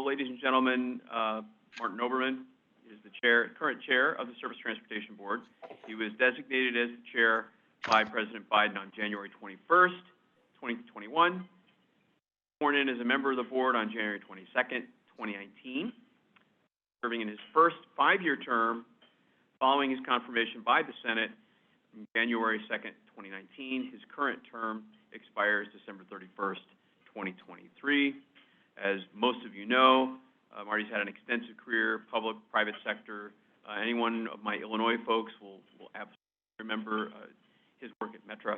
So, ladies and gentlemen, Martin Oberman is the current chair of the Surface Transportation Board. He was designated as the chair by President Biden on January 21st, 2021. Sworn in as a member of the board on January 22nd, 2019. Serving in his first 5-year term following his confirmation by the Senate on January 2nd, 2019. His current term expires December 31st, 2023. As most of you know, Marty's had an extensive career, public, private sector. Anyone of my Illinois folks will absolutely remember his work at Metra.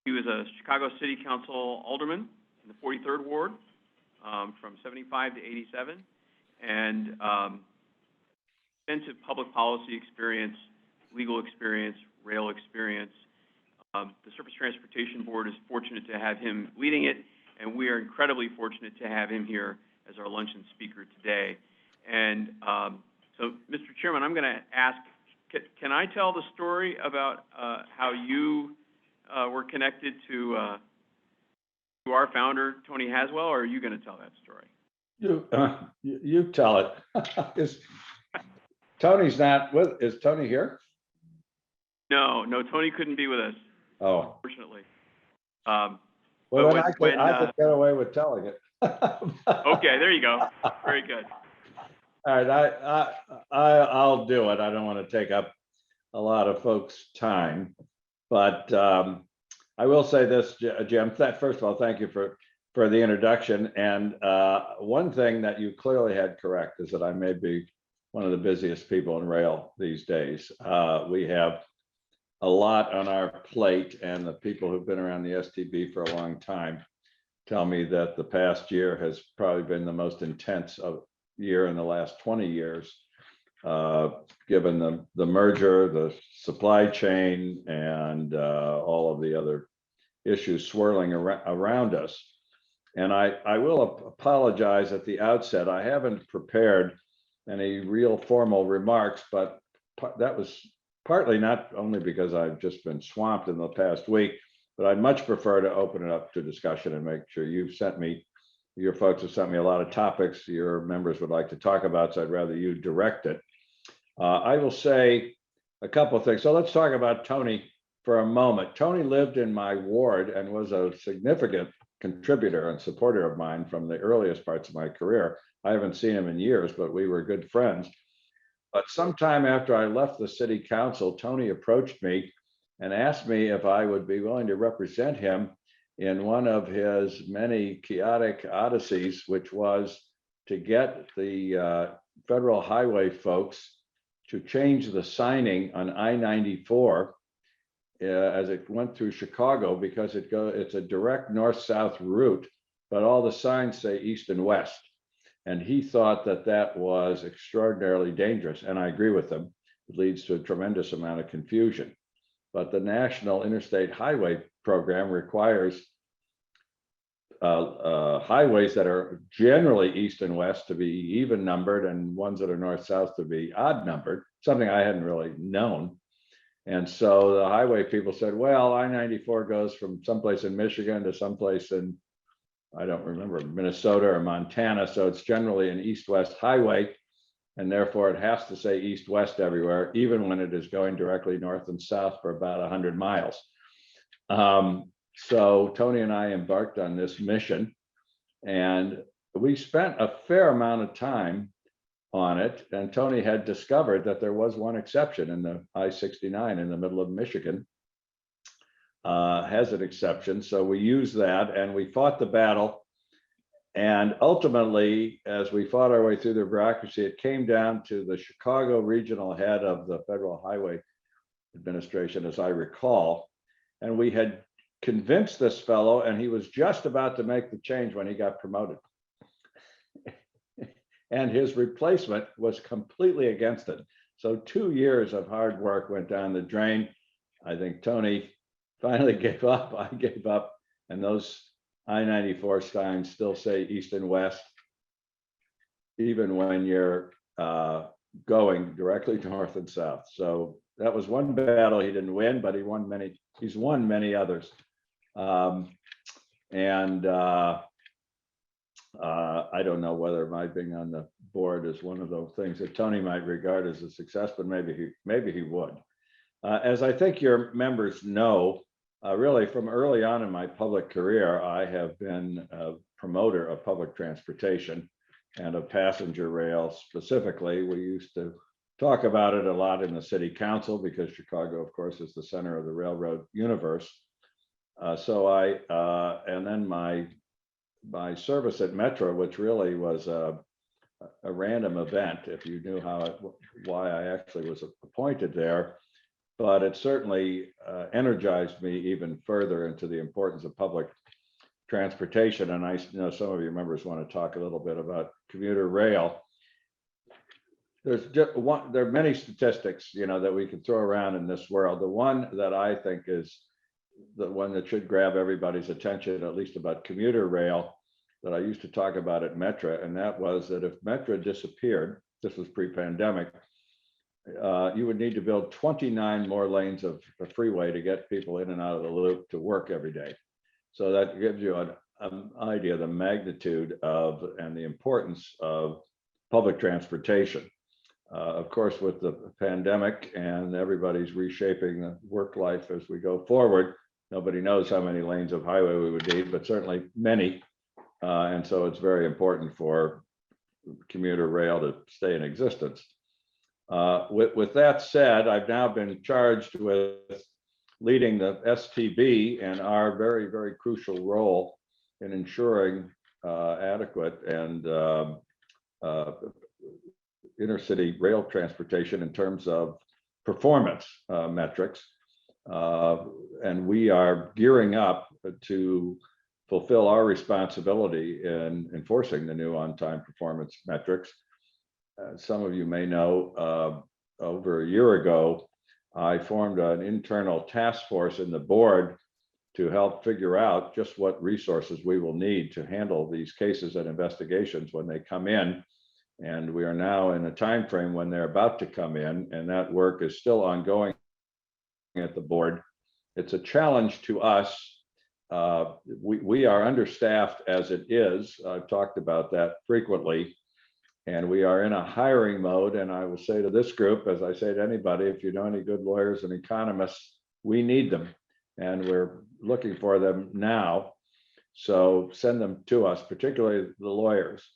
He was a Chicago City Council alderman in the 43rd Ward from 75 to 87, and extensive public policy experience, legal experience, rail experience. The Surface Transportation Board is fortunate to have him leading it, and we are incredibly fortunate to have him here as our luncheon speaker today. And so, Mr. Chairman, I'm going to ask, can I tell the story about how you were connected to our founder, Tony Haswell, or are you going to tell that story? You tell it. Tony's not with, is Tony here? No, Tony couldn't be with us. Oh. Unfortunately. Well, then I could get away with telling it. Okay, there you go. Very good. All right, I'll do it. I don't want to take up a lot of folks' time, but I will say this, Jim. First of all, thank you for the introduction. And one thing that you clearly had correct is that I may be one of the busiest people in rail these days. We have a lot on our plate, and the people who've been around the STB for a long time tell me that the past year has probably been the most intense year in the last 20 years, given the merger, the supply chain, and all of the other issues swirling around us. And I will apologize at the outset. I haven't prepared any real formal remarks, but that was partly not only because I've just been swamped in the past week, but I'd much prefer to open it up to discussion and make sure your folks have sent me a lot of topics your members would like to talk about, so I'd rather you direct it. I will say a couple of things. So let's talk about Tony for a moment. Tony lived in my ward and was a significant contributor and supporter of mine from the earliest parts of my career. I haven't seen him in years, but we were good friends. But sometime after I left the city council, Tony approached me and asked me if I would be willing to represent him in one of his many chaotic odysseys, which was to get the federal highway folks to change the signing on I-94 as it went through Chicago, because it's a direct north-south route, but all the signs say east and west. And he thought that was extraordinarily dangerous, and I agree with him. It leads to a tremendous amount of confusion. But the National Interstate Highway Program requires highways that are generally east and west to be even numbered, and ones that are north-south to be odd numbered, something I hadn't really known. And so the highway people said, well, I-94 goes from someplace in Michigan to someplace in, I don't remember, Minnesota or Montana. So it's generally an east-west highway, and therefore it has to say east-west everywhere, even when it is going directly north and south for about 100 miles. So Tony and I embarked on this mission, and we spent a fair amount of time on it. And Tony had discovered that there was one exception in the I-69 in the middle of Michigan. Has an exception. So we used that and we fought the battle. And ultimately, as we fought our way through the bureaucracy, it came down to the Chicago regional head of the Federal Highway Administration, as I recall. And we had convinced this fellow, and he was just about to make the change when he got promoted. And his replacement was completely against it. So 2 years of hard work went down the drain. I think Tony finally gave up. I gave up, and those I-94 signs still say east and west, even when you're going directly north and south. So that was one battle he didn't win, but he's won many others. I don't know whether my being on the board is one of those things that Tony might regard as a success, but maybe he would. As I think your members know, really from early on in my public career, I have been a promoter of public transportation and of passenger rail specifically. We used to talk about it a lot in the city council because Chicago, of course, is the center of the railroad universe. And then my service at Metro, which really was a random event, if you knew why I actually was appointed there, but it certainly energized me even further into the importance of public transportation. And I know some of your members want to talk a little bit about commuter rail. There are many statistics, that we can throw around in this world. The one that I think is the one that should grab everybody's attention, at least about commuter rail, that I used to talk about at Metra, and that was that if Metra disappeared, this was pre-pandemic, you would need to build 29 more lanes of a freeway to get people in and out of the loop to work every day. So that gives you an idea of the magnitude of and the importance of public transportation. Of course, with the pandemic and everybody's reshaping the work life as we go forward, nobody knows how many lanes of highway we would need, but certainly many. And so it's very important for commuter rail to stay in existence. With that said, I've now been charged with leading the STB and our very, very crucial role in ensuring adequate and intercity rail transportation in terms of performance metrics. And we are gearing up to fulfill our responsibility in enforcing the new on-time performance metrics. Some of you may know, over a year ago, I formed an internal task force in the board to help figure out just what resources we will need to handle these cases and investigations when they come in. And we are now in a time frame when they're about to come in, and that work is still ongoing at the board. It's a challenge to us. We are understaffed as it is. I've talked about that frequently, and we are in a hiring mode. And I will say to this group, as I say to anybody, if you know any good lawyers and economists, we need them, and we're looking for them now. So send them to us, particularly the lawyers.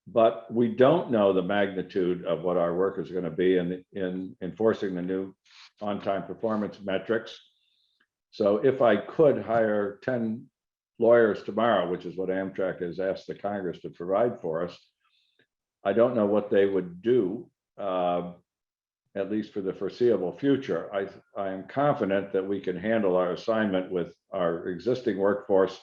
But we don't know the magnitude of what our work is going to be in enforcing the new on-time performance metrics. So if I could hire 10 lawyers tomorrow, which is what Amtrak has asked the Congress to provide for us, I don't know what they would do, at least for the foreseeable future. I am confident that we can handle our assignment with our existing workforce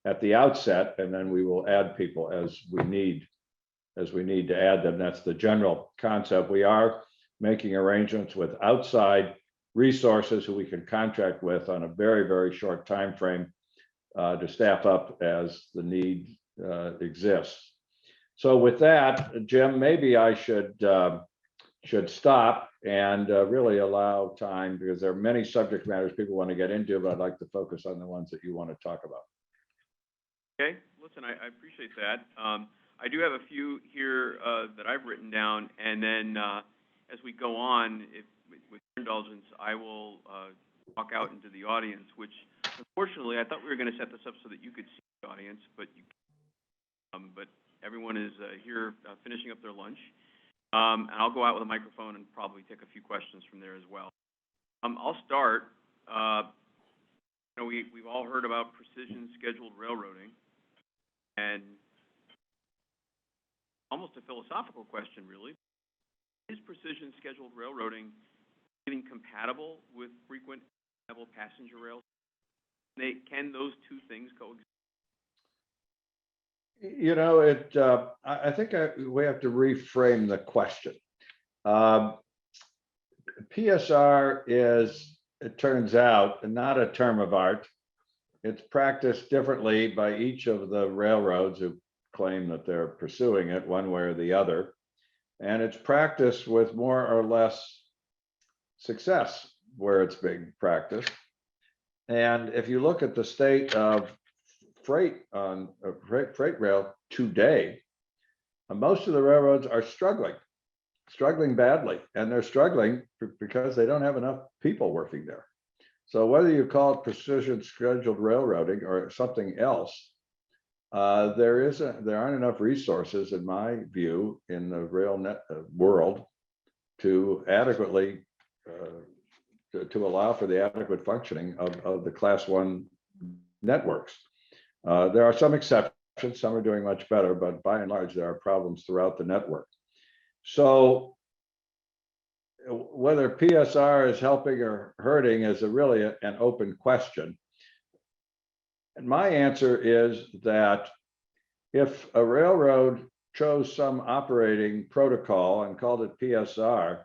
at the outset, and then we will add people as we need to add them. That's the general concept. We are making arrangements with outside resources who we can contract with on a very, very short time frame to staff up as the need exists. So with that, Jim, maybe I should stop and really allow time, because there are many subject matters people want to get into, but I'd like to focus on the ones that you want to talk about. Okay, listen, I appreciate that. I do have a few here that I've written down, and then as we go on, with your indulgence, I will walk out into the audience, which unfortunately I thought we were going to set this up so that you could see the audience, but everyone is here finishing up their lunch. And I'll go out with a microphone and probably take a few questions from there as well. I'll start. We've all heard about precision scheduled railroading, and almost a philosophical question, really. Is precision scheduled railroading even compatible with frequent passenger rails? Can those two things coexist? I think we have to reframe the question. PSR is, it turns out, not a term of art. It's practiced differently by each of the railroads who claim that they're pursuing it one way or the other. And it's practiced with more or less success where it's being practiced. And if you look at the state of freight on a freight rail today, most of the railroads are struggling badly, and they're struggling because they don't have enough people working there. So whether you call it precision scheduled railroading or something else, there aren't enough resources, in my view, in the rail net world to adequately to allow for the adequate functioning of the Class 1 networks. There are some exceptions, some are doing much better, but by and large, there are problems throughout the network. So whether PSR is helping or hurting is really an open question. And my answer is that if a railroad chose some operating protocol and called it PSR,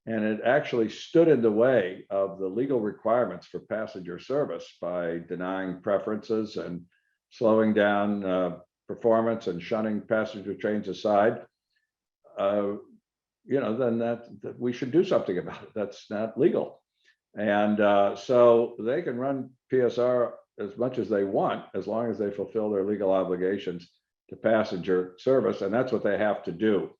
and it actually stood in the way of the legal requirements for passenger service by denying preferences and slowing down performance and shunning passenger trains aside, then that we should do something about it. That's not legal. And so they can run PSR as much as they want, as long as they fulfill their legal obligations to passenger service, and that's what they have to do.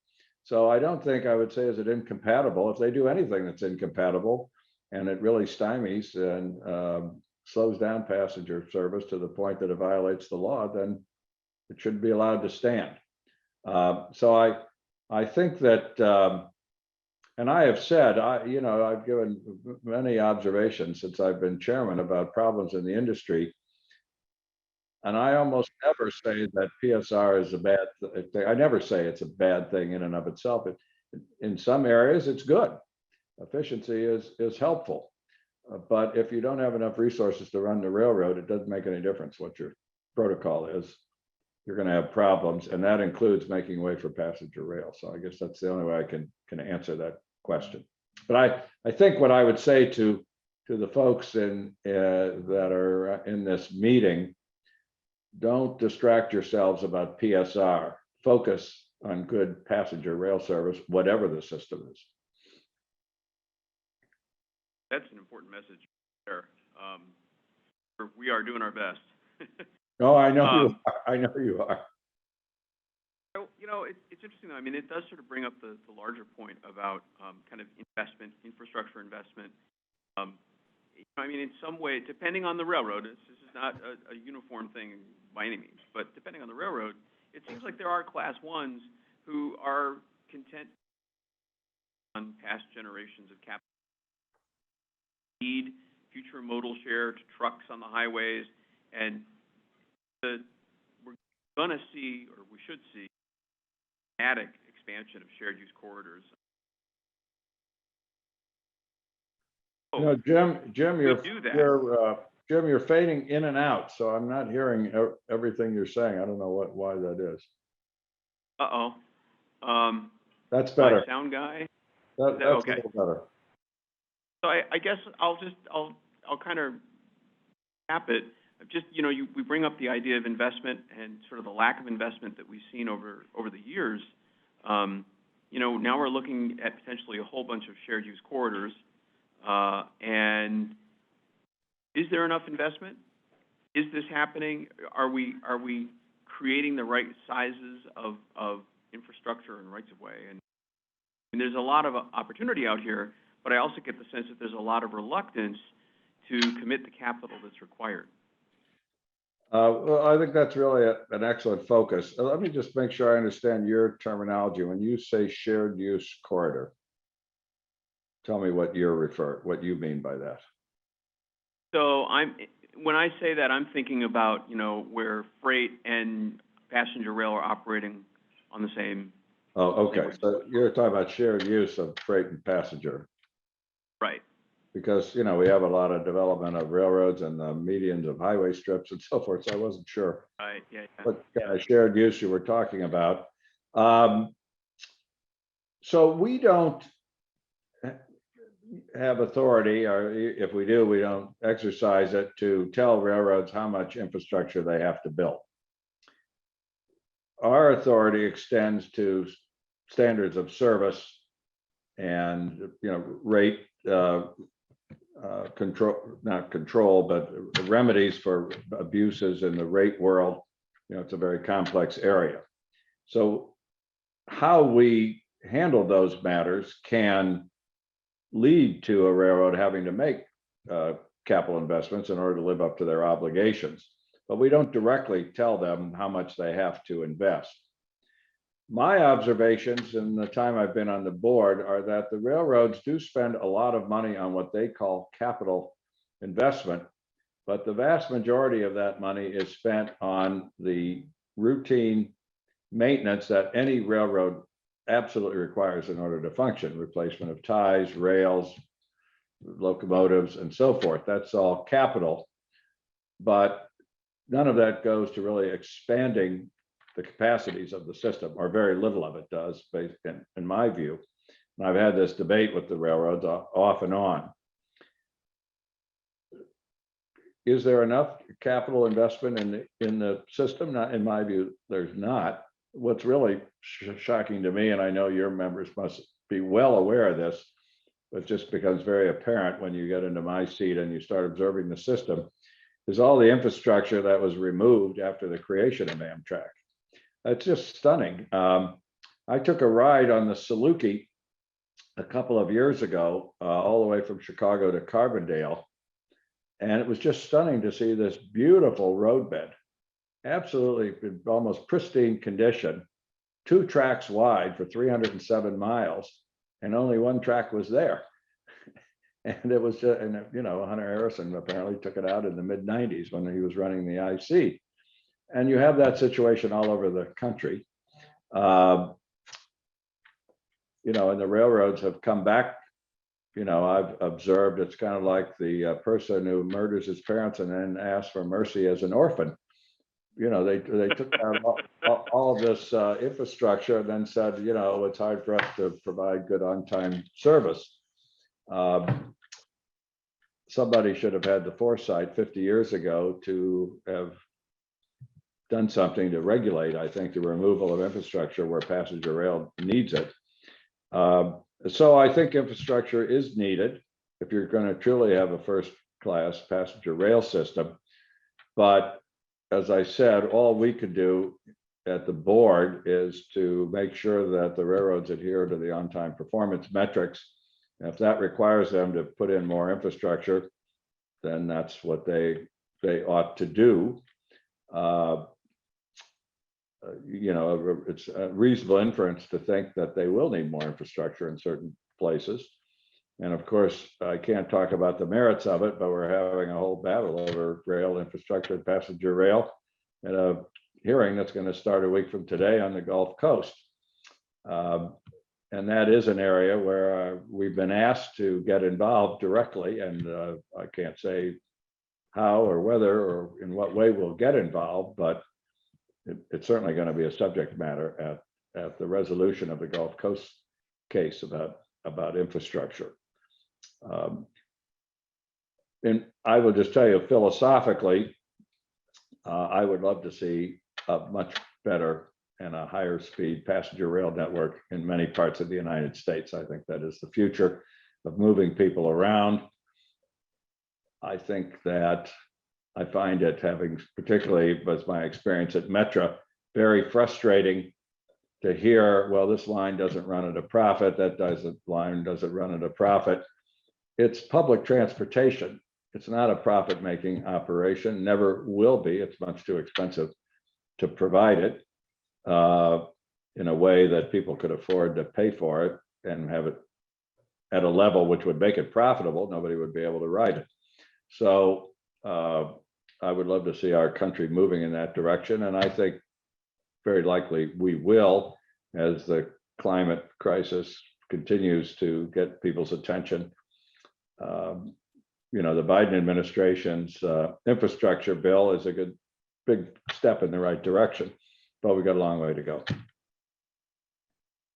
So I don't think I would say is it incompatible. If they do anything that's incompatible and it really stymies and slows down passenger service to the point that it violates the law, then it should be allowed to stand. So I think that, and I have said, I've given many observations since I've been chairman about problems in the industry. And I almost never say that PSR is a bad thing. I never say it's a bad thing in and of itself. In some areas, it's good. Efficiency is helpful. But if you don't have enough resources to run the railroad, it doesn't make any difference what your protocol is. You're going to have problems, and that includes making way for passenger rail. So I guess that's the only way I can answer that question. But I think what I would say to the folks that are in this meeting, don't distract yourselves about PSR. Focus on good passenger rail service, whatever the system is. That's an important message there. We are doing our best. Oh, I know you are. I know you are. So, it's interesting though. I mean, it does sort of bring up the larger point about kind of investment, infrastructure investment. I mean, in some way, depending on the railroad, this is not a uniform thing by any means, but depending on the railroad, it seems like there are Class 1s who are content on past generations of capital. Need future modal share to trucks on the highways, and we're going to see, or we should see, dramatic expansion of shared use corridors. Jim, you're fading in and out, so I'm not hearing everything you're saying. I don't know why that is. That's better. My sound guy. That's okay? A little better. So I guess I'll kind of cap it. Just we bring up the idea of investment and sort of the lack of investment that we've seen over the years. Now we're looking at potentially a whole bunch of shared use corridors. And is there enough investment? Is this happening? Are we creating the right sizes of infrastructure and rights of way? And there's a lot of opportunity out here, but I also get the sense that there's a lot of reluctance to commit the capital that's required. Well, I think that's really an excellent focus. Let me just make sure I understand your terminology. When you say shared use corridor, tell me what you mean by that. So when I say that, I'm thinking about, where freight and passenger rail are operating on the same. Oh, okay. So you're talking about shared use of freight and passenger. Right. Because, we have a lot of development of railroads and the medians of highway strips and so forth. So I wasn't sure what kind of shared use you were talking about. So we don't have authority, or if we do, we don't exercise it to tell railroads how much infrastructure they have to build. Our authority extends to standards of service and rate not control, but remedies for abuses in the rate world. You know, it's a very complex area. So how we handle those matters can lead to a railroad having to make capital investments in order to live up to their obligations. But we don't directly tell them how much they have to invest. My observations in the time I've been on the board are that the railroads do spend a lot of money on what they call capital investment, but the vast majority of that money is spent on the routine maintenance that any railroad absolutely requires in order to function: replacement of ties, rails, locomotives, and so forth. That's all capital, but none of that goes to really expanding the capacities of the system, or very little of it does, based in my view. And I've had this debate with the railroads off and on. Is there enough capital investment in the system? Not in my view, there's not. What's really shocking to me, and I know your members must be well aware of this, but just becomes very apparent when you get into my seat and you start observing the system, is all the infrastructure that was removed after the creation of Amtrak. It's just stunning. I took a ride on the Saluki a couple of years ago, all the way from Chicago to Carbondale, and it was just stunning to see this beautiful roadbed, absolutely almost pristine condition, 2 tracks wide for 307 miles, and only 1 track was there. And it was just, and you know, Hunter Harrison apparently took it out in the mid-90s when he was running the IC. And you have that situation all over the country. You know, and the railroads have come back. You know, I've observed it's kind of like the person who murders his parents and then asks for mercy as an orphan. You know, they took down all of this infrastructure and then said, you know, it's hard for us to provide good on-time service. Somebody should have had the foresight 50 years ago to have done something to regulate, I think, the removal of infrastructure where passenger rail needs it. So I think infrastructure is needed if you're going to truly have a first-class passenger rail system. But as I said, all we could do at the board is to make sure that the railroads adhere to the on-time performance metrics. And if that requires them to put in more infrastructure, then that's what they ought to do. You know, it's a reasonable inference to think that they will need more infrastructure in certain places. And of course, I can't talk about the merits of it, but we're having a whole battle over rail infrastructure and passenger rail at a hearing that's going to start a week from today on the Gulf Coast. And that is an area where we've been asked to get involved directly, and I can't say how or whether or in what way we'll get involved, but it's certainly going to be a subject matter at the resolution of the Gulf Coast case about infrastructure. And I will just tell you philosophically, I would love to see a much better and a higher speed passenger rail network in many parts of the United States. I think that is the future of moving people around. I think that I find it, having particularly was my experience at Metra, very frustrating to hear, well, this line doesn't run at a profit, that line doesn't run at a profit. It's public transportation. It's not a profit-making operation, never will be. It's much too expensive to provide it in a way that people could afford to pay for it and have it at a level which would make it profitable. Nobody would be able to ride it. So I would love to see our country moving in that direction. And I think very likely we will, as the climate crisis continues to get people's attention. You know, the Biden administration's infrastructure bill is a good big step in the right direction, but we've got a long way to go.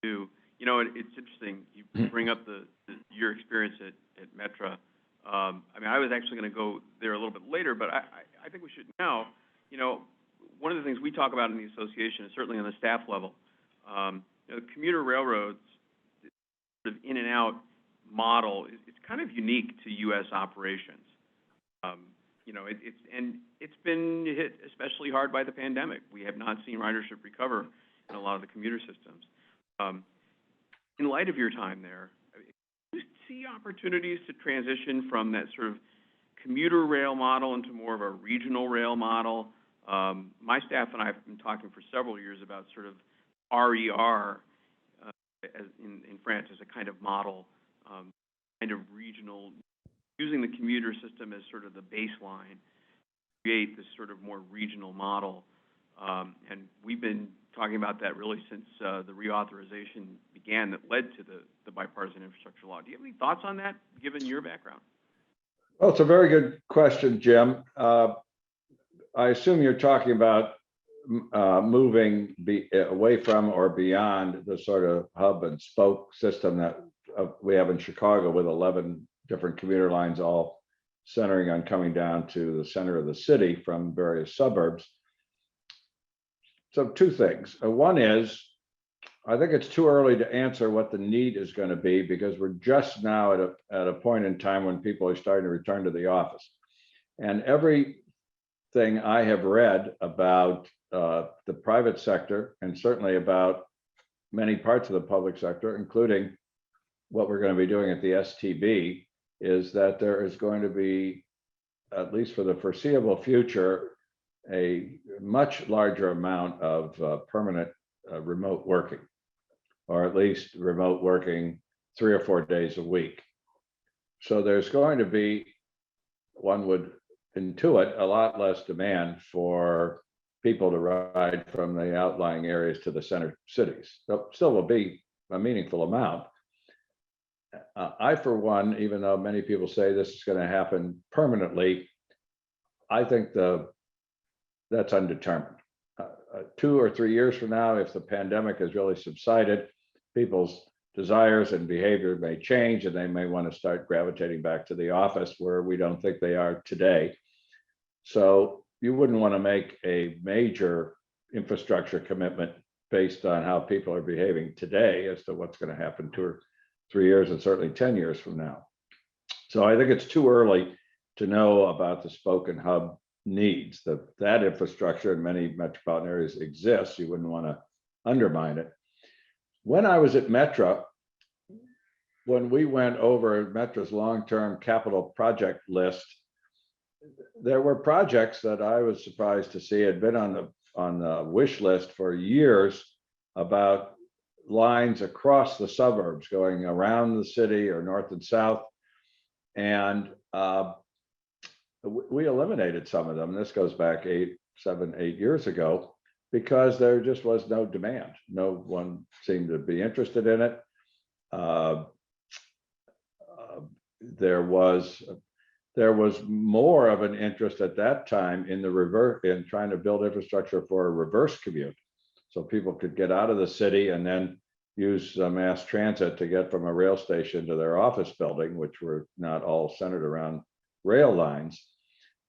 You know, it's interesting. You bring up your experience at Metra. I mean, I was actually going to go there a little bit later, but I think we should now. You know, one of the things we talk about in the association, is certainly on the staff level, you know, commuter railroads, sort of in and out, model, it's kind of unique to U.S. operations. You know, it's been hit especially hard by the pandemic. We have not seen ridership recover in a lot of the commuter systems. In light of your time there, do you see opportunities to transition from that sort of commuter rail model into more of a regional rail model? My staff and I have been talking for several years about sort of RER in France as a kind of model, kind of regional, using the commuter system as sort of the baseline, create this sort of more regional model. And we've been talking about that really since the reauthorization began that led to the bipartisan infrastructure law. Do you have any thoughts on that, given your background? Well, it's a very good question, Jim. I assume you're talking about moving away from or beyond the sort of hub and spoke system that we have in Chicago with 11 different commuter lines, all centering on coming down to the center of the city from various suburbs. So two things. One is, I think it's too early to answer what the need is going to be, because we're just now at a point in time when people are starting to return to the office. And everything I have read about the private sector, and certainly about many parts of the public sector, including what we're going to be doing at the STB, is that there is going to be, at least for the foreseeable future, a much larger amount of permanent remote working, or at least remote working 3 or 4 days a week. So there's going to be, one would intuit, a lot less demand for people to ride from the outlying areas to the center cities. There still will be a meaningful amount. I, for one, even though many people say this is going to happen permanently, I think that's undetermined. 2 or 3 years from now, if the pandemic has really subsided, people's desires and behavior may change, and they may want to start gravitating back to the office, where we don't think they are today. So you wouldn't want to make a major infrastructure commitment based on how people are behaving today as to what's going to happen 2 or 3 years, and certainly 10 years from now. So I think it's too early to know about the spoke and hub needs. That infrastructure in many metropolitan areas exists. You wouldn't want to undermine it. When I was at Metra, when we went over Metra's long-term capital project list, there were projects that I was surprised to see had been on the wish list for years, about lines across the suburbs going around the city or north and south. And we eliminated some of them. This goes back 7, 8 years ago, because there just was no demand. No one seemed to be interested in it. There was more of an interest at that time in in trying to build infrastructure for a reverse commute, so people could get out of the city and then use mass transit to get from a rail station to their office building, which were not all centered around rail lines.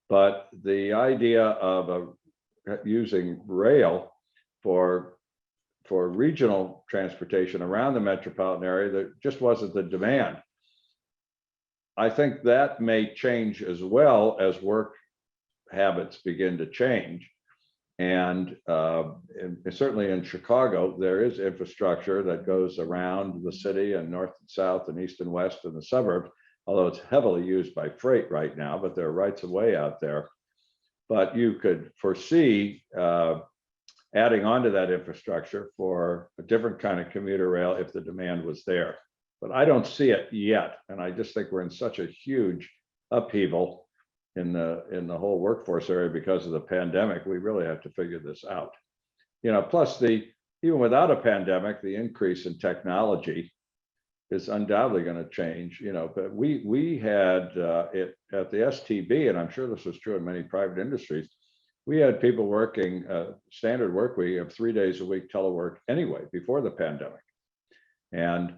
But the idea of using rail for regional transportation around the metropolitan area, there just wasn't the demand. I think that may change as well as work habits begin to change. And certainly in Chicago, there is infrastructure that goes around the city and north and south and east and west and the suburbs, although it's heavily used by freight right now, but there are rights of way out there. But you could foresee adding onto that infrastructure for a different kind of commuter rail if the demand was there. But I don't see it yet. And I just think we're in such a huge upheaval in the whole workforce area because of the pandemic. We really have to figure this out. You know, plus even without a pandemic, the increase in technology is undoubtedly going to change. You know, but we had it at the STB, and I'm sure this was true in many private industries. We had people working standard work week of 3 days a week telework anyway before the pandemic. And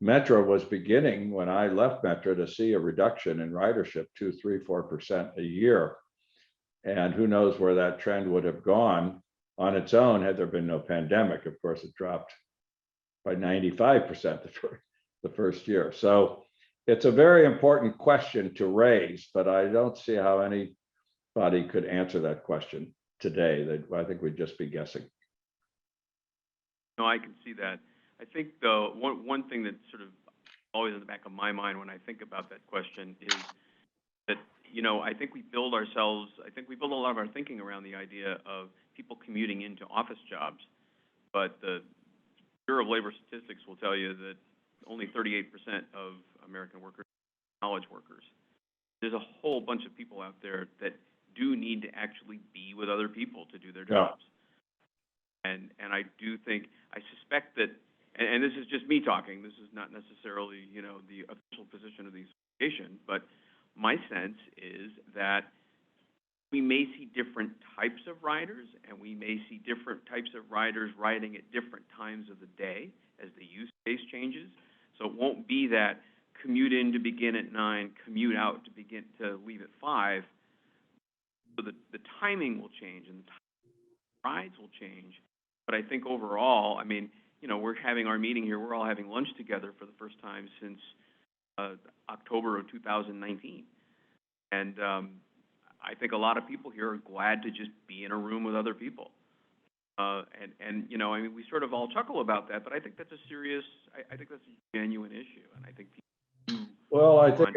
Metra was beginning, when I left Metra, to see a reduction in ridership, 2, 3, 4% a year. And who knows where that trend would have gone on its own had there been no pandemic. Of course, it dropped by 95% the first year. So it's a very important question to raise, but I don't see how anybody could answer that question today. I think we'd just be guessing. No, I can see that. I think though, one thing that's sort of always in the back of my mind when I think about that question is that, you know, I think we build a lot of our thinking around the idea of people commuting into office jobs, but the Bureau of Labor Statistics will tell you that only 38% of American workers are knowledge workers. There's a whole bunch of people out there that do need to actually be with other people to do their jobs. And I do think, I suspect that, and this is just me talking, this is not necessarily, you know, the official position of the association, but my sense is that we may see different types of riders, and we may see different types of riders riding at different times of the day as the use case changes. So it won't be that commute in to begin at 9, commute out to leave at 5. So the timing will change and the rides will change. But I think overall, I mean, you know, we're having our meeting here, we're all having lunch together for the first time since October of 2019. And I think a lot of people here are glad to just be in a room with other people. And you know, I mean, we sort of all chuckle about that, but I think that's a serious, I think that's a genuine issue. And I think people well, I think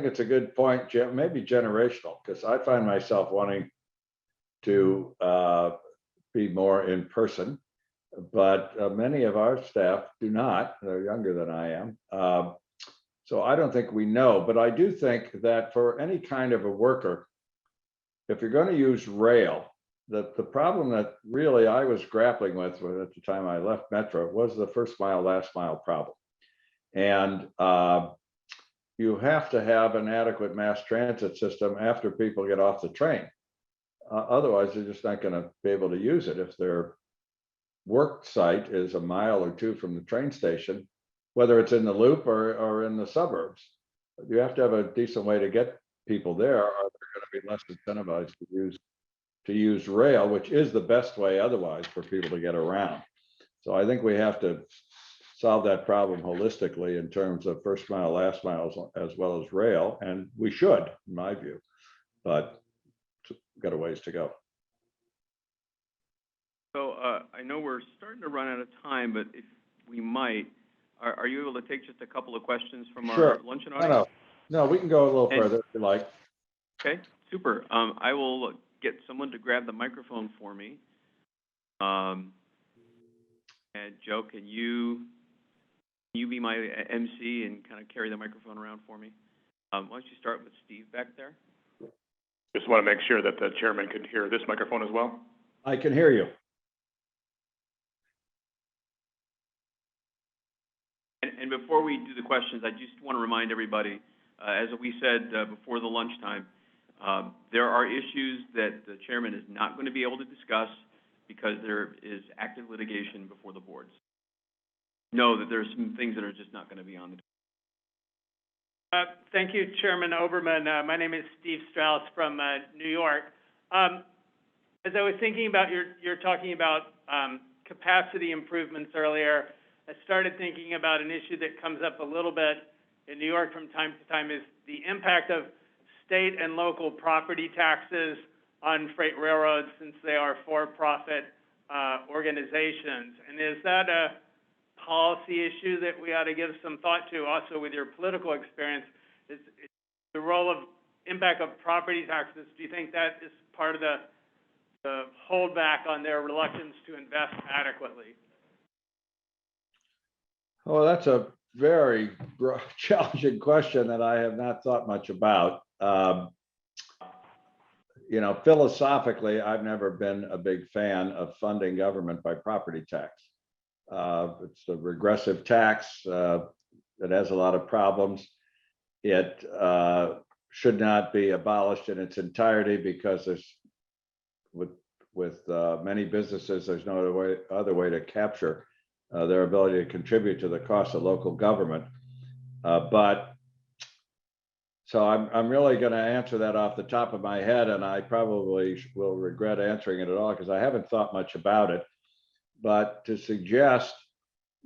it's a good point, maybe generational, because I find myself wanting to be more in person, but many of our staff do not. They're younger than I am. So I don't think we know, but I do think that for any kind of a worker, if you're going to use rail, the problem that really I was grappling with at the time I left Metro was the first mile, last mile problem. And you have to have an adequate mass transit system after people get off the train. Otherwise, they're just not going to be able to use it. If their work site is a mile or two from the train station, whether it's in the loop or in the suburbs, you have to have a decent way to get people there, or they're going to be less incentivized to use rail, which is the best way otherwise for people to get around. So I think we have to solve that problem holistically in terms of first mile, last mile, as well as rail, and we should, in my view, but we've got a ways to go. So I know we're starting to run out of time, but if we might, are you able to take just a couple of questions from our luncheon audience? No, we can go a little further if you like. Okay, super. I will get someone to grab the microphone for me. And Joe, can you be my MC and kind of carry the microphone around for me? Why don't you start with Steve back there? Just want to make sure that the chairman can hear this microphone as well. I can hear you. And before we do the questions, I just want to remind everybody, as we said before the lunchtime, there are issues that the chairman is not going to be able to discuss because there is active litigation before the boards. Know that there's some things that are just not going to be on the Thank you, Chairman Oberman. My name is Steve Strauss from New York. As I was thinking about you're talking about capacity improvements earlier, I started thinking about an issue that comes up a little bit in New York from time to time is the impact of state and local property taxes on freight railroads since they are for-profit organizations. And is that a policy issue that we ought to give some thought to? Also, with your political experience, is the role of impact of property taxes, do you think that is part of the holdback on their reluctance to invest adequately? Oh, that's a very challenging question that I have not thought much about. You know, philosophically, I've never been a big fan of funding government by property tax. It's a regressive tax that has a lot of problems. It should not be abolished in its entirety because there's, with many businesses, there's no other way to capture their ability to contribute to the cost of local government. So I'm really going to answer that off the top of my head, and I probably will regret answering it at all because I haven't thought much about it. But to suggest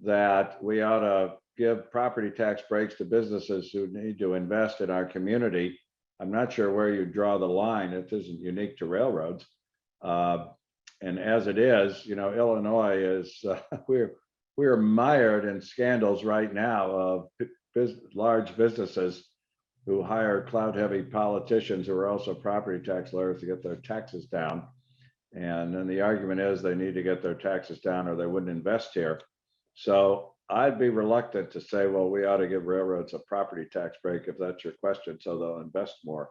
that we ought to give property tax breaks to businesses who need to invest in our community. I'm not sure where you draw the line. It isn't unique to railroads. And as it is, Illinois is, we're mired in scandals right now of large businesses who hire clout-heavy politicians who are also property tax lawyers to get their taxes down. And then the argument is they need to get their taxes down or they wouldn't invest here. So I'd be reluctant to say, well, we ought to give railroads a property tax break if that's your question, so they'll invest more.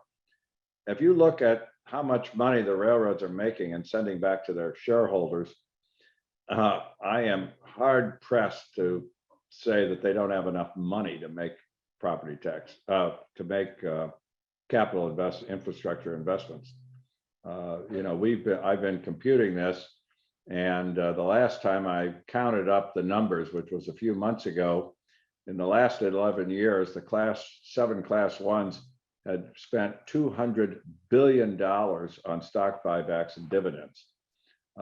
If you look at how much money the railroads are making and sending back to their shareholders, I am hard pressed to say that they don't have enough money to make property tax, to make capital infrastructure investments. I've been computing this, and the last time I counted up the numbers, which was a few months ago, in the last 11 years, the class 7 class 1s had spent $200 billion on stock buybacks and dividends.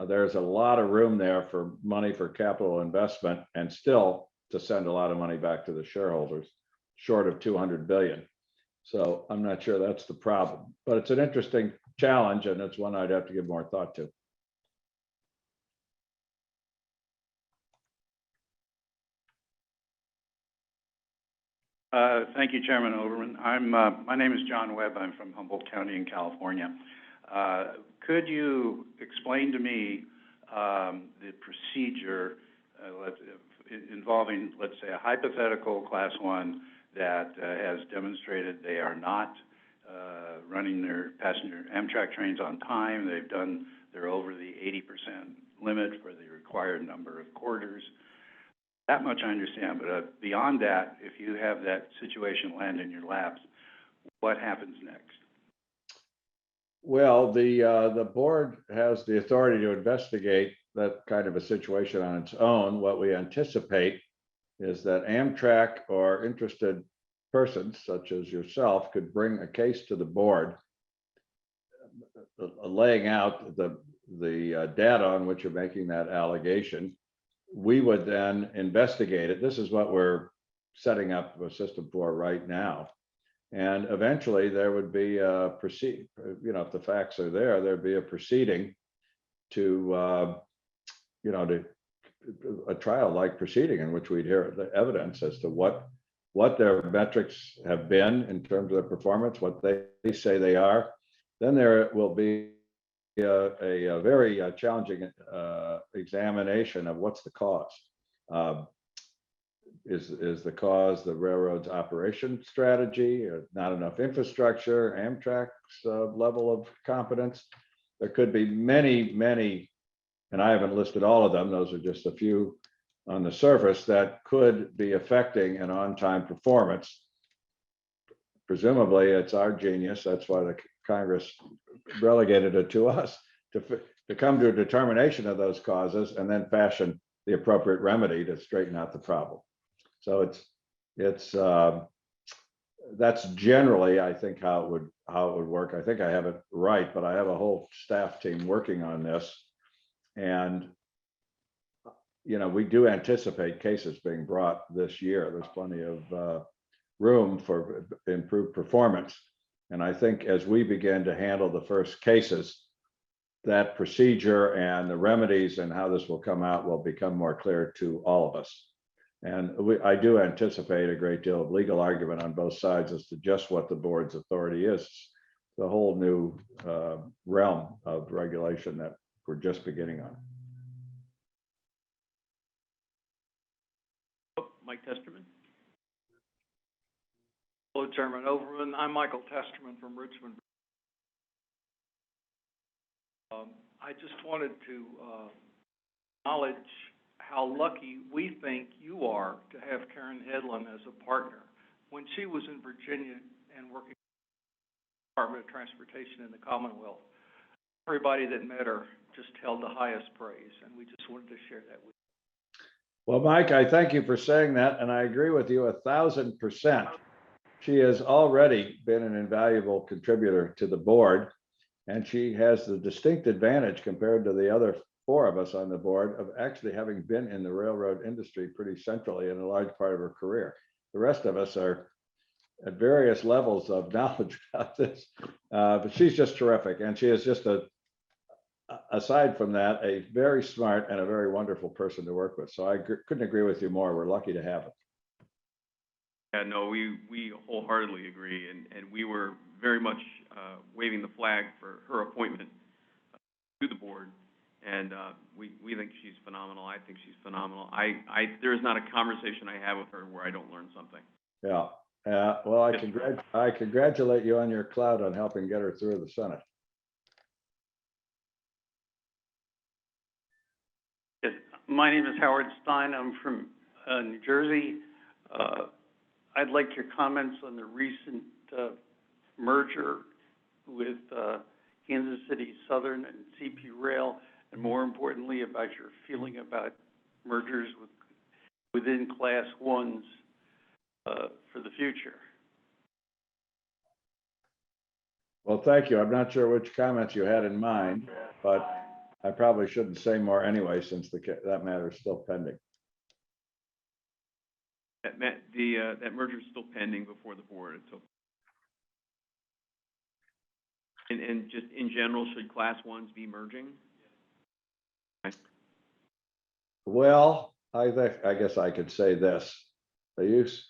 There's a lot of room there for money for capital investment and still to send a lot of money back to the shareholders, short of 200 billion. So I'm not sure that's the problem, but it's an interesting challenge and it's one I'd have to give more thought to. Thank you, Chairman Oberman. My name is John Webb. I'm from Humboldt County in California. Could you explain to me the procedure involving, let's say, a hypothetical class 1 that has demonstrated they are not running their passenger Amtrak trains on time. They're over the 80% limit for the required number of quarters. That much I understand, but beyond that, if you have that situation land in your laps, what happens next? Well, the board has the authority to investigate that kind of a situation on its own. What we anticipate is that Amtrak or interested persons such as yourself could bring a case to the board laying out the data on which you're making that allegation. We would then investigate it. This is what we're setting up a system for right now. And eventually there would be a if the facts are there, there'd be a proceeding to, to a trial-like proceeding in which we'd hear the evidence as to what their metrics have been in terms of their performance, what they say they are. Then there will be a very challenging examination of what's the cause. Is the cause the railroad's operation strategy, not enough infrastructure, Amtrak's level of competence? There could be many, and I haven't listed all of them, those are just a few on the surface that could be affecting an on-time performance. Presumably it's our genius, that's why the Congress relegated it to us to come to a determination of those causes and then fashion the appropriate remedy to straighten out the problem. So that's generally, I think, how it would work. I think I have it right, but I have a whole staff team working on this, and we do anticipate cases being brought this year. There's plenty of room for improved performance. And I think as we begin to handle the first cases, that procedure and the remedies and how this will come out will become more clear to all of us. And I do anticipate a great deal of legal argument on both sides as to just what the board's authority is. The whole new realm of regulation that we're just beginning on. Mike Testerman. Hello, Chairman Oberman. I'm Michael Testerman from Richmond. I just wanted to acknowledge how lucky we think you are to have Karen Hedlund as a partner. When she was in Virginia and working for the Department of Transportation in the Commonwealth, everybody that met her just held the highest praise, and we just wanted to share that with you. Well, Mike, I thank you for saying that, and I agree with you 1,000%. She has already been an invaluable contributor to the board, and she has the distinct advantage compared to the other four of us on the board, of actually having been in the railroad industry pretty centrally in a large part of her career. The rest of us are at various levels of knowledge about this, but she's just terrific, and she is just aside from that, a very smart and a very wonderful person to work with. So I couldn't agree with you more. We're lucky to have it. Yeah, no, we wholeheartedly agree, and we were very much waving the flag for her appointment to the board, and we think she's phenomenal. I think she's phenomenal. There is not a conversation I have with her where I don't learn something. Yeah. Well, I congratulate you on your clout on helping get her through the Senate. Yes, my name is Howard Stein. I'm from New Jersey. I'd like your comments on the recent merger with Kansas City Southern and CP Rail, and more importantly, about your feeling about mergers within Class 1s for the future. Well, thank you. I'm not sure which comments you had in mind, but I probably shouldn't say more anyway, since that matter is still pending. That merger is still pending before the board. And just in general, should Class 1s be merging? Well, I guess I could say this. They used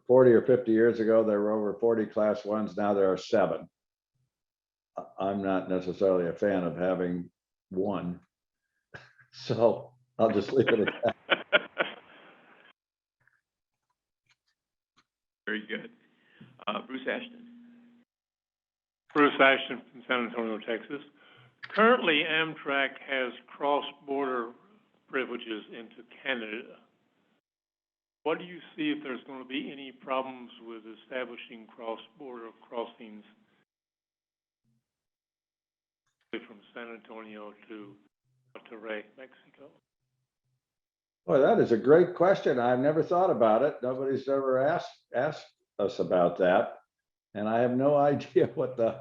40 or 50 years ago, there were over 40 Class 1s. Now there are 7. I'm not necessarily a fan of having one. So I'll just leave it at that. Very good. Bruce Ashton. Bruce Ashton from San Antonio, Texas. Currently, Amtrak has cross-border privileges into Canada. What do you see if there's going to be any problems with establishing cross-border crossings from San Antonio to Monterrey, Mexico? Boy, that is a great question. I've never thought about it. Nobody's ever asked us about that. And I have no idea what the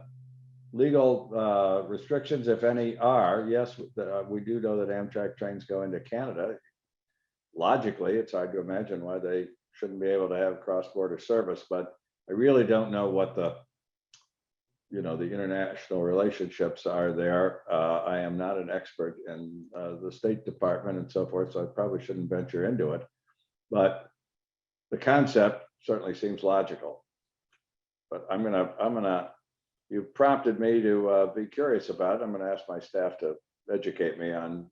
legal restrictions, if any, are. Yes, we do know that Amtrak trains go into Canada. Logically, it's hard to imagine why they shouldn't be able to have cross-border service, but I really don't know what the international relationships are there. I am not an expert in the State Department and so forth, so I probably shouldn't venture into it. But the concept certainly seems logical. But you've prompted me to be curious about it. I'm gonna ask my staff to educate me on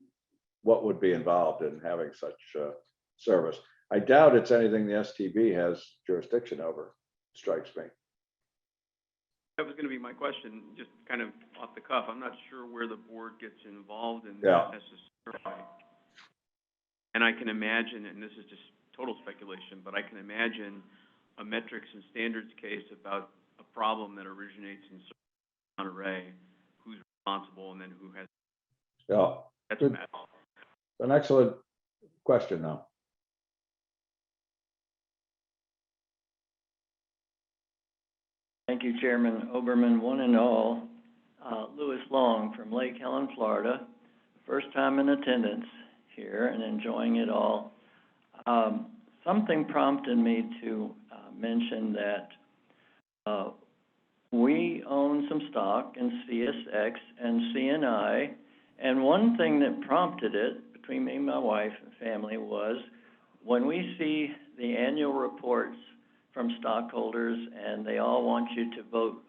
what would be involved in having such service. I doubt it's anything the STB has jurisdiction over, strikes me. That was going to be my question, just kind of off the cuff. I'm not sure where the board gets involved in Yeah. that necessarily. And I can imagine, and this is just total speculation, but I can imagine a metrics and standards case about a problem that originates in Monterey, who's responsible, and then who has. Yeah. That's a mess. An excellent question, though. Thank you, Chairman Oberman, one and all. Louis Long from Lake Helen, Florida. First time in attendance here and enjoying it all. Something prompted me to mention that we own some stock in CSX and CNI, and one thing that prompted it between me and my wife and family was when we see the annual reports from stockholders, and they all want you to vote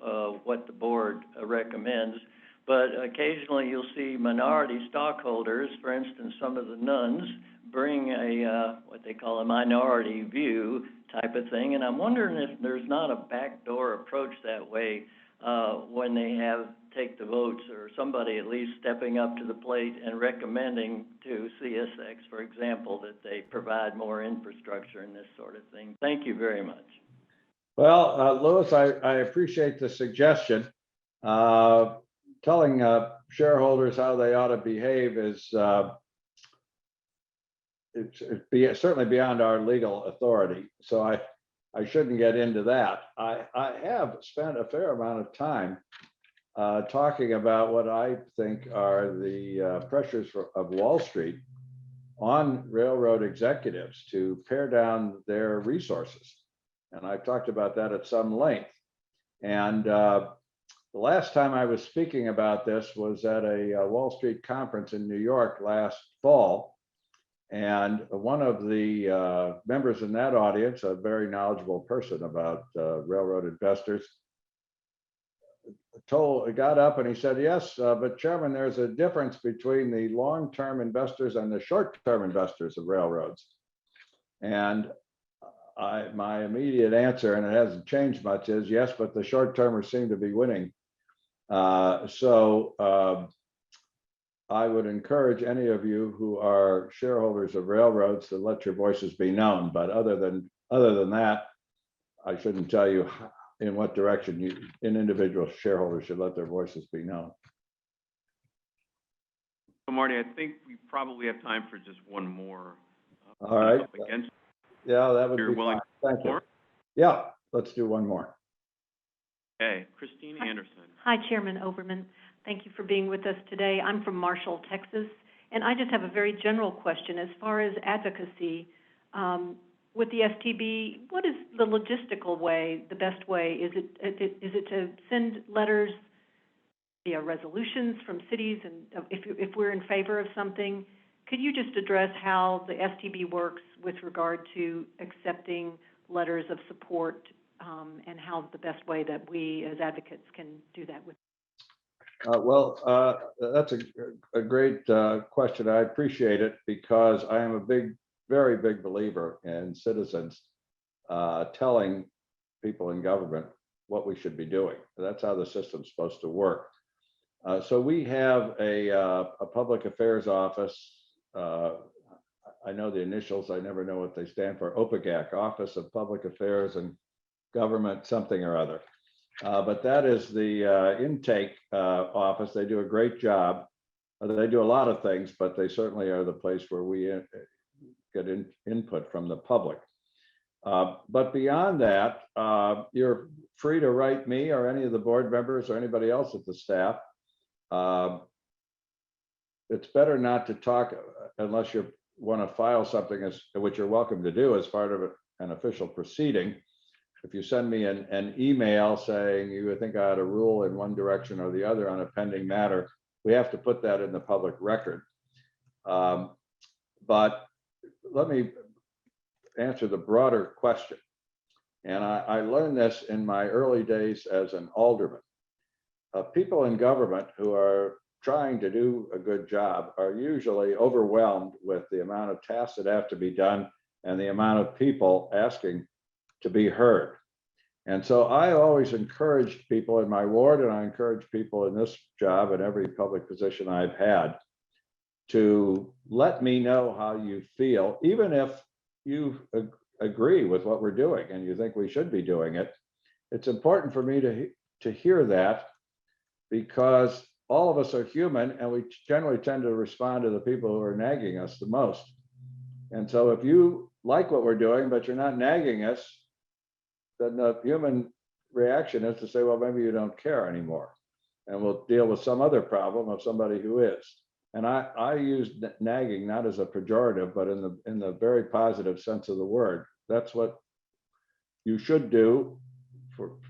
what the board recommends. But occasionally you'll see minority stockholders, for instance, some of the nuns, bring a what they call a minority view type of thing. And I'm wondering if there's not a backdoor approach that way when they take the votes, or somebody at least stepping up to the plate and recommending to CSX, for example, that they provide more infrastructure and this sort of thing. Thank you very much. Well, Louis, I appreciate the suggestion. Telling shareholders how they ought to behave is it's certainly beyond our legal authority. So I shouldn't get into that. I have spent a fair amount of time talking about what I think are the pressures of Wall Street on railroad executives to pare down their resources. And I've talked about that at some length. And the last time I was speaking about this was at a Wall Street conference in New York last fall. And one of the members in that audience, a very knowledgeable person about railroad investors, got up and he said, yes, but Chairman, there's a difference between the long-term investors and the short-term investors of railroads. And my immediate answer, and it hasn't changed much, is yes, but the short-termers seem to be winning. I would encourage any of you who are shareholders of railroads to let your voices be known. But other than that, I shouldn't tell you in what direction individual shareholders should let their voices be known. So Marty, I think we probably have time for just one more. All right. Against, Yeah, that would you're be willing fine. Thank you. more? Yeah, let's do one more. Okay, Christine Anderson. Hi, Chairman Oberman. Thank you for being with us today. I'm from Marshall, Texas, and I just have a very general question. As far as advocacy, with the STB, what is the logistical way, the best way? Is it to send letters via resolutions from cities, and if we're in favor of something? Could you just address how the STB works with regard to accepting letters of support, and how the best way that we as advocates can do that with? That's a great question. I appreciate it because I am a very big believer in citizens telling people in government what we should be doing. That's how the system's supposed to work. So we have a public affairs office. I know the initials. I never know what they stand for. OPAGAC, Office of Public Affairs and Government something or other. But that is the intake office. They do a great job. They do a lot of things, but they certainly are the place where we get input from the public. But beyond that, you're free to write me or any of the board members or anybody else at the staff. It's better not to talk unless you want to file something, which you're welcome to do as part of an official proceeding. If you send me an email saying you think I ought to rule in one direction or the other on a pending matter, we have to put that in the public record. But let me answer the broader question. And I learned this in my early days as an alderman. People in government who are trying to do a good job are usually overwhelmed with the amount of tasks that have to be done and the amount of people asking to be heard. And so I always encouraged people in my ward, and I encourage people in this job and every public position I've had, to let me know how you feel, even if you agree with what we're doing and you think we should be doing it. It's important for me to hear that, because all of us are human and we generally tend to respond to the people who are nagging us the most. And so if you like what we're doing, but you're not nagging us, then the human reaction is to say, well, maybe you don't care anymore. And we'll deal with some other problem of somebody who is. And I use nagging not as a pejorative, but in the very positive sense of the word. That's what you should do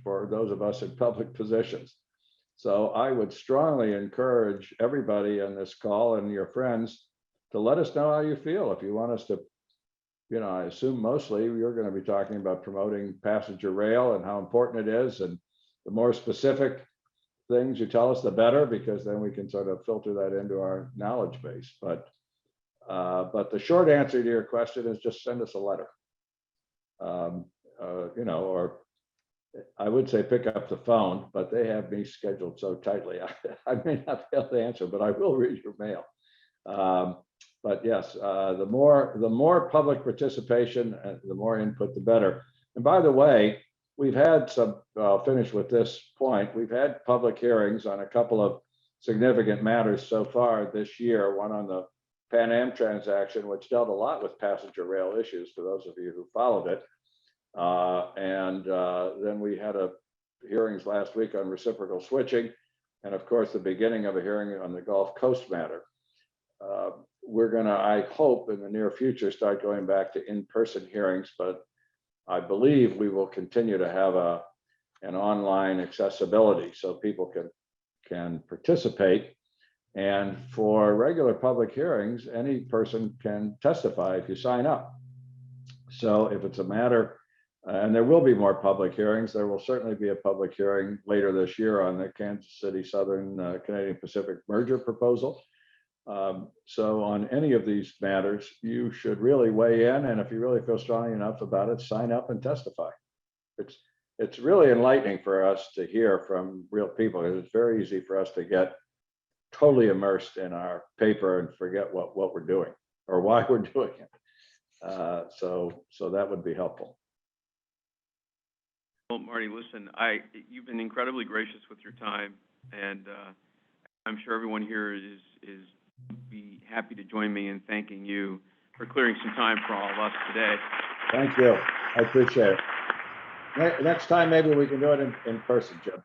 for those of us in public positions. So I would strongly encourage everybody on this call and your friends to let us know how you feel. If you want us to, I assume mostly you're going to be talking about promoting passenger rail and how important it is. And the more specific things you tell us, the better, because then we can sort of filter that into our knowledge base. But the short answer to your question is just send us a letter. Or I would say pick up the phone, but they have me scheduled so tightly. I may not be able to answer, but I will read your mail. But yes, the more public participation, the more input, the better. And by the way, we've had I'll finish with this point. We've had public hearings on a couple of significant matters so far this year, one on the Pan Am transaction, which dealt a lot with passenger rail issues for those of you who followed it. And then we had hearings last week on reciprocal switching. and of course, the beginning of a hearing on the Gulf Coast matter. We're gonna, I hope, in the near future, start going back to in-person hearings, but I believe we will continue to have an online accessibility so people can participate. And for regular public hearings, any person can testify if you sign up. So if it's a matter, and there will be more public hearings, there will certainly be a public hearing later this year on the Kansas City Southern Canadian Pacific merger proposal. So on any of these matters, you should really weigh in, and if you really feel strongly enough about it, sign up and testify. It's really enlightening for us to hear from real people, because it's very easy for us to get totally immersed in our paper and forget what we're doing or why we're doing it. So that would be helpful. Well, Marty, listen, you've been incredibly gracious with your time, and I'm sure everyone here is be happy to join me in thanking you for clearing some time for all of us today. Thank you. I appreciate it. Next time, maybe we can do it in person, Jim.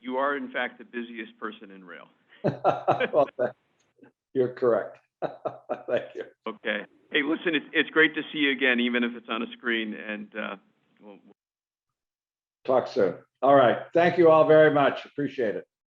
You are, in fact, the busiest person in rail. Well, you're correct. Thank you. Okay. Hey, listen, it's great to see you again, even if it's on a screen, and we'll talk soon. All right. Thank you all very much. Appreciate it.